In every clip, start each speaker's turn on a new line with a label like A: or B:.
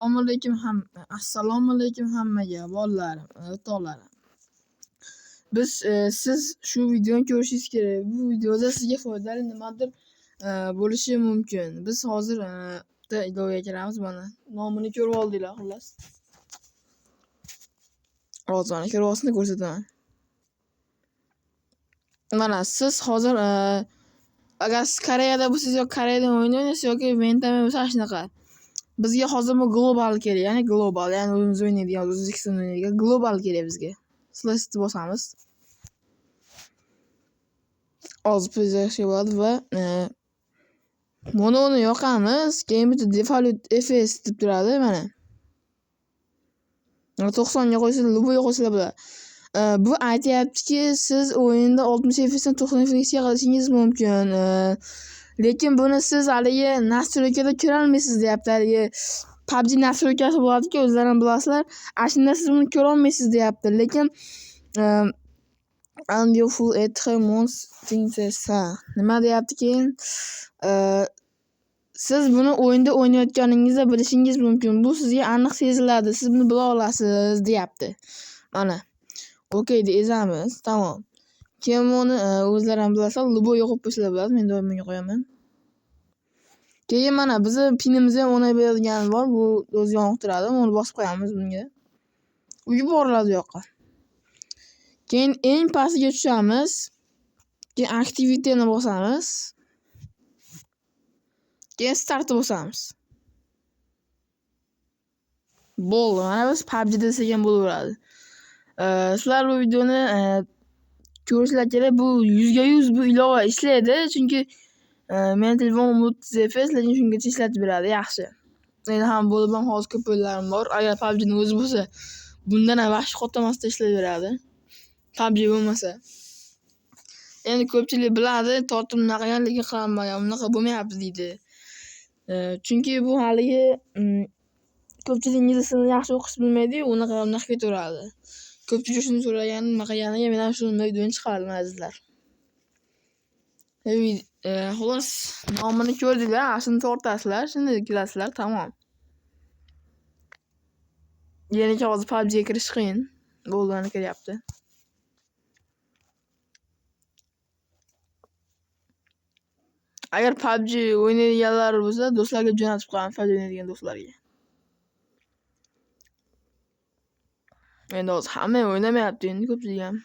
A: Assalomu alaykum hammaga bolalarim, o'rtoqlarim. Siz shu videoni ko'rishingiz kerak. Bu videoda sizga foydali nimadir bo'lishi mumkin. Biz hozir bitta ilovaga kiramiz. Mana nomini ko'rib oldinglar, xullas. Hozir ko'ryapsizlar, ko'rsataman. Mana siz hozir agar siz Koreyada bo'lsangiz yoki Koreyada o'ynaysiz yoki Ventami bo'lsa shunaqa. Bizga hozir bu global kerak, ya'ni global, ya'ni o'zimiz o'ynaydigan, O'zbekistonda o'ynaydigan global kerak bizga. Slash bosamiz. Hozir pozitsiya bo'ladi va mononi yoqamiz. Keyin bitta default fs deb turadi mana. 90 ga qo'ysangiz, luboy qo'ysangiz bo'ladi. Bu aytayaptiki, siz o'yinda 60 fps dan 90 fps ga qilishingiz mumkin. Lekin buni siz haligi nastroykada ko'ra olmaysiz deyapti. Haligi PUBG nastroykasi bo'ladi-ku, o'zlaringiz bilasizlar. Ashunda siz buni ko'ra olmaysiz deyapti. Lekin unbeautiful monster nima deyapti keyin? Siz buni o'yinda o'ynayotganingizda bilishingiz mumkin. Bu sizga aniq seziladi. Siz buni bila olasiz deyapti. Mana. Okey deb ezamiz. Tamom. Keyin buni o'zlaringiz bilasizlar, luboy yo'qib qo'ysalar bo'ladi. Men doim bunga qo'yaman. Keyin mana bizni pinimizni ham o'ynay beradigan bor. Bu o'zi yonib turadi. Uni bosib qo'yamiz bunga. U yuboriladi u yoqqa. Keyin eng pastiga tushamiz. Keyin aktivitetni bosamiz. Keyin startni bosamiz. Bo'ldi. Mana biz PUBG desak ham bo'laveradi. Sizlar bu videoni ko'rishlar kerak. Bu 100% bu ilova ishlaydi, chunki men telefonim 30 fps, lekin shungacha ishlatib beradi, yaxshi. Meni ham bo'lib ham hozir ko'p o'yinlarim bor. Agar PUBG ni o'zi bo'lsa, bundan ham vahshiy qo'tamasda ishlayveradi. PUBG bo'lmasa. Endi ko'pchilik biladi, tortib naqagan, lekin qilmagan, unaqa bo'lmayapti deydi. Chunki bu haligi ko'pchilik ingliz tilini yaxshi o'qish bilmaydi, unaqa ketaveradi. Ko'pchilik shuni so'ragani, nima qilganiga men ham shuni videoni chiqardim azizlar. Xolos, nomini ko'rdinglar, shuni tortasizlar, shuni kilasizlar, tamom. Yana hozir PUBG ga kirish qiyin. Bo'lgani kelyapti. Agar PUBG o'ynaydiganlar bo'lsa, do'stlarga jo'natib qo'yaman, PUBG o'ynaydigan do'stlarga. Endi hozir hamma o'ynamayapti, endi ko'pchilik ham.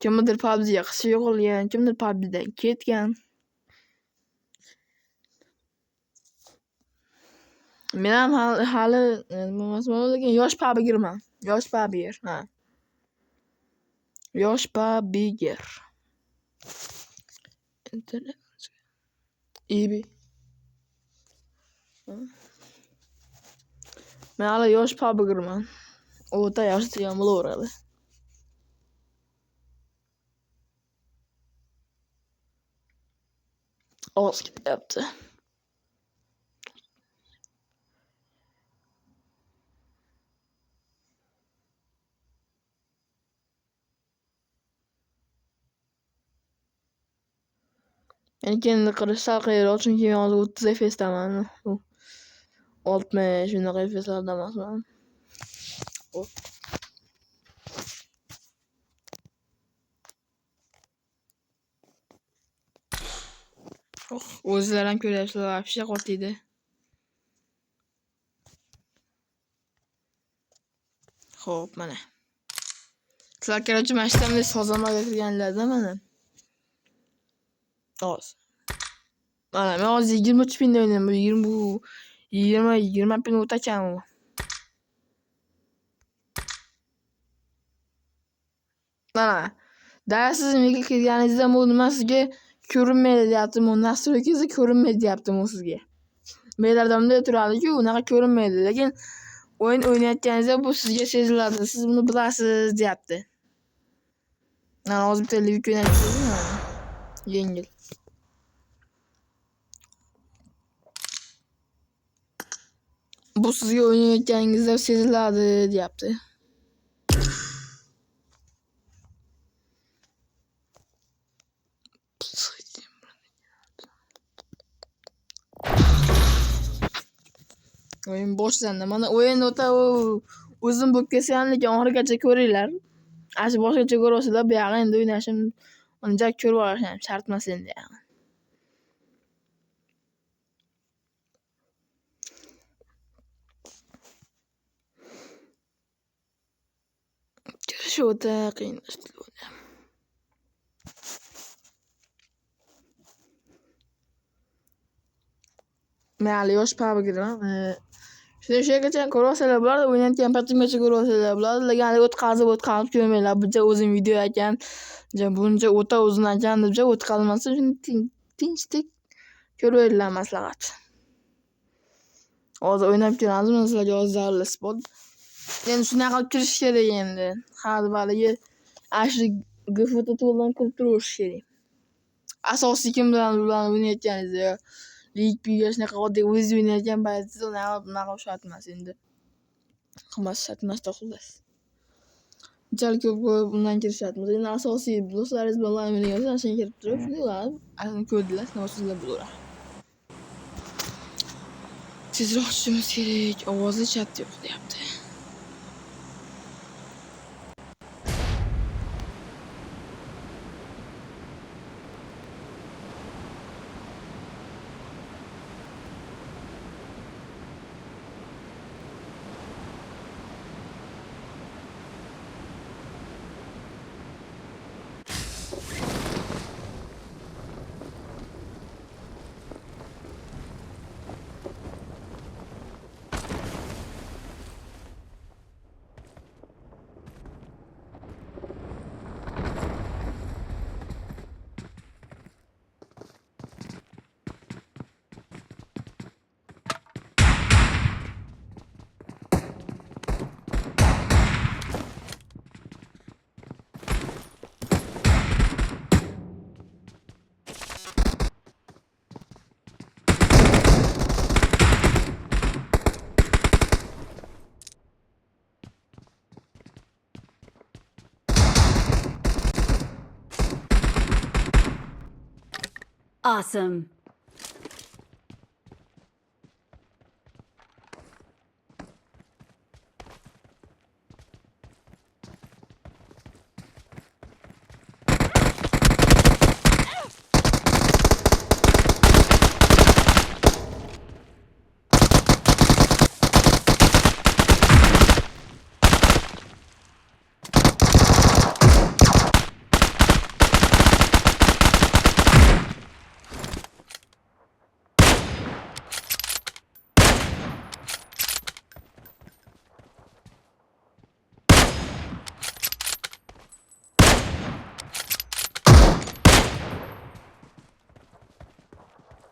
A: Kimdir PUBG ga qishi yo'qolgan, kimdir PUBG dan ketgan. Men ham hali lekin yosh PUBG'man. Yosh PUBG, ha. Yosh PUBG. Internet. Ibi. Men hali yosh PUBG'man. O'ta yosh degan bo'laveradi. Oz ketyapti. Endi qilishlar qiyinroq, chunki men hozir 30 fps daman. 60 shunaqa fpslarda emasman. O'zlarim ko'ryapsizlar, вообще qotiydi. Xo'p, mana. Sizlar kerakchi mashtamda sozamaga kirganlarda mana. Hozir. Mana men hozir 23 pinda o'ynayman. Bu 20 pin o'takan u. Mana. Darsiz nega kirganingizda bu nima sizga ko'rinmaydi deyapti. Bu nastroykingizda ko'rinmaydi deyapti bu sizga. Meylarda bunday turadi-ku, unaqa ko'rinmaydi, lekin o'yin o'ynayotganingizda bu sizga seziladi. Siz buni bilasiz deyapti. Mana hozir bitta livik o'ynayapsiz. Yengil. Bu sizga o'ynayotganingizda seziladi deyapti. O'yin boshlandi. Mana o'yin o'ta uzun bo'lib ketsa ham lekin oxirigacha ko'ringlar. Ashi boshqacha ko'rasizlar, bu yoqqa endi o'ynashim uncha ko'rib olishim shart emas endi. Ko'rish o'ta qiyinlashdi. Mayli, yosh pubga kiraman. Shungacha ko'rasizlar bo'ladi, o'ynayotgan paytimgacha ko'rasizlar bo'ladi. Lekin o'tkazib ko'rmanglar. Buncha o'zim video ekan, buncha o'ta uzun ekan deb o'tkazmasdan shuni tinchlik ko'raveringlar maslahat. Hozir o'ynab ko'ramiz, men sizlarga hozir zararli spot. Endi shunaqa qilib kirish kerak endi. Hali baligi ashi GFT to'ldan kirib turish kerak. Asosiy kim bilan o'ynayotganingizda Lig-piga shunaqa oddiy o'zingiz o'ynayotgan paytingizda unaqa shart emas endi. Qilmas shart emas xullas. Unchalik ko'p undan kirishamiz. Endi asosiy do'stlaringiz bilan o'ynayotsangiz shunga kirib turib, shuni ularni ko'rdilar, sizlar bo'laveradi. Tezroq tushishimiz kerak. Ovozi chat yo'q deyapti.
B: Awesome.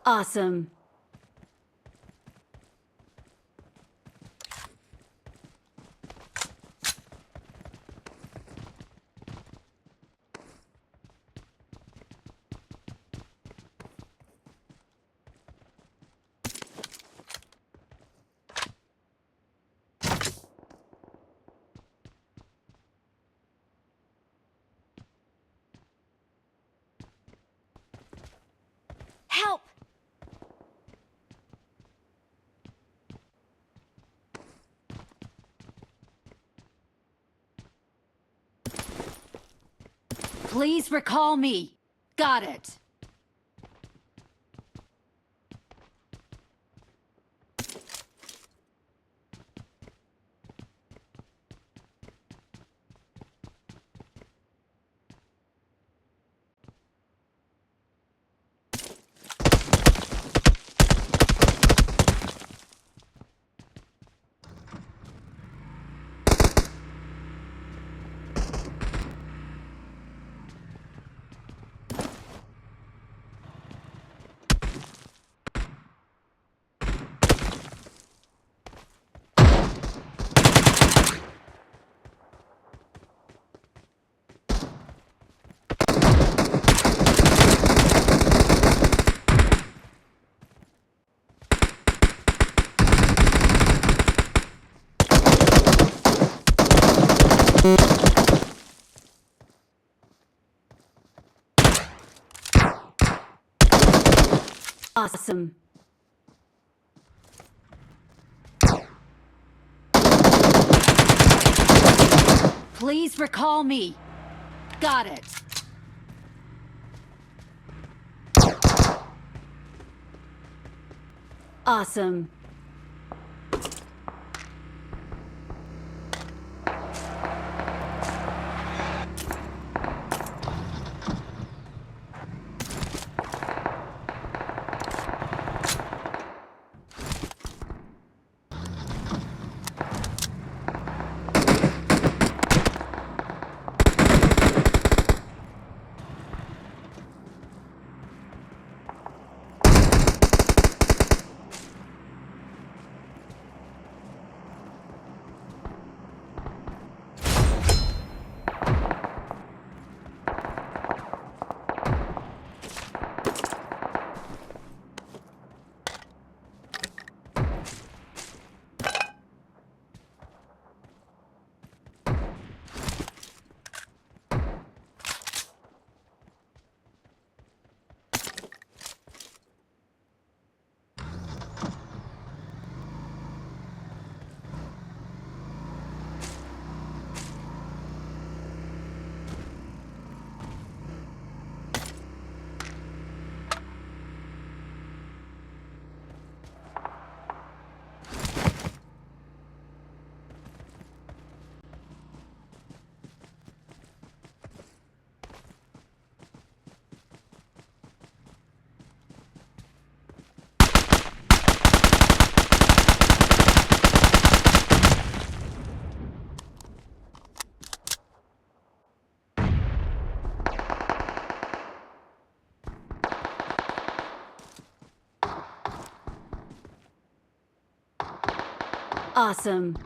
B: Awesome. Help! Please recall me. Got it. Awesome. Please recall me. Got it. Awesome. Awesome.